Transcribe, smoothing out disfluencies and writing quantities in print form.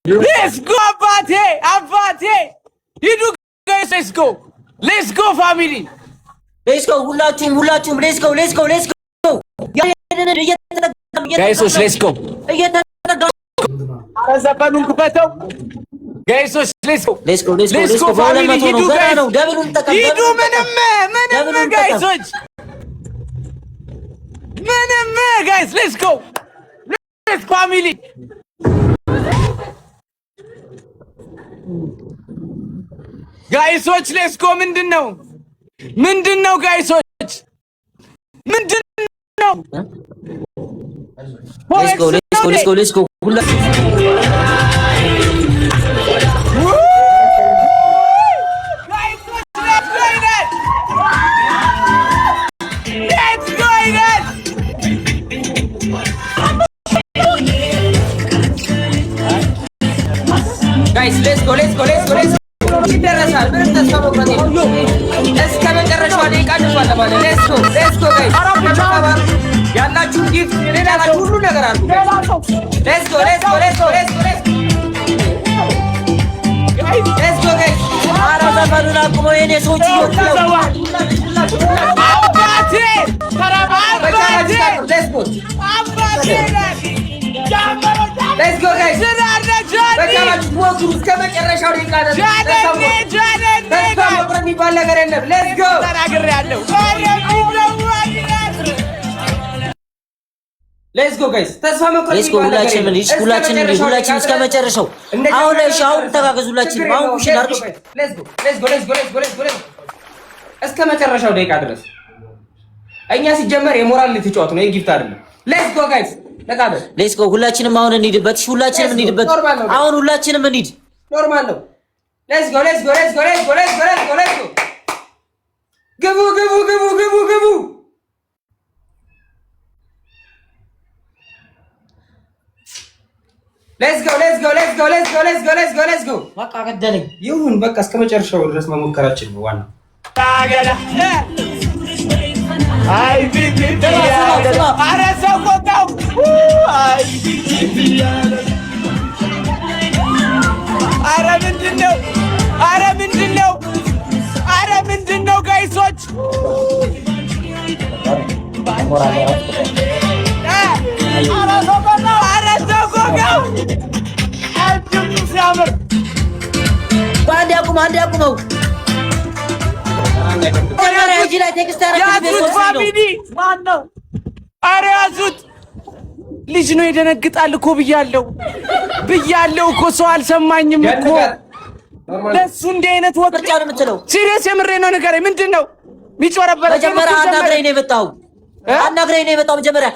Let's go አባቴ ሂዱ guys let's go family let's go ሁላችሁም let's go guys let's go አረዘፈኑን ክፈተው guys let's go family ሂዱ ምንም guys let's go family ጋይሶች let's go ምንድነው ጋይሶች ምንድነው let's go guys let's go ይደረሳል ምንም ተስፋ መቁረጥ የለም እስከ መጨረሻው ደቂቃ ድረስ ማለት let's go guys ያላችሁ ጊፍት የሌላችሁ ሁሉ ነገር አሉ let's go guys አረዘፈኑን አቁሞ የኔ ሰዎች ይወጣሉ አባቴ ተራባባቴ let's go guys በቃላችሁ ወግሩ እስከ መጨረሻው ደቂቃ ድረስ ተስፋ መቁረጥ የሚባል ነገር የለም let's go ተናግሬያለሁ let's go guys ተስፋ መቁረጥ let's go ሁላችንም እስከ መጨረሻው አሁን ተጋገዙላችን አሁን ኩሽን አርኩ let's go እስከ መጨረሻው ደቂቃ ድረስ እኛ ሲጀመር የሞራል ልትጫወቱ ነው የጊፍት አይደለም let's go guys ለቃበ let's go ሁላችንም አሁን እንሂድበት አሁን ሁላችንም እንሂድ ኖርማል ነው let's go ግቡ let's go በቃ ገደለኝ ይሁን በቃ እስከ መጨረሻው ድረስ መሞከራችን ነው ዋናው ታገላ አይ ቢቢ አረ ሰቆጣው አይ ቢቢ አረ ምንድነው ጋይሶች አረ ሰቆጣው አጅም ሲያምር ባንድ ያቁመው ያዙት ፋሚሊ ማነው? አረ ያዙት ልጅ ነው ይደነግጣል እኮ ብያለሁ እኮ ሰው አልሰማኝም እኮ ለሱ እንዲህ አይነት ወቅት ሲሪየስ የምሬ ነው ንገረኝ ምንድነው የሚጮረበረ መጀመሪያ አናግረኝ ነው የመጣው መጀመሪያ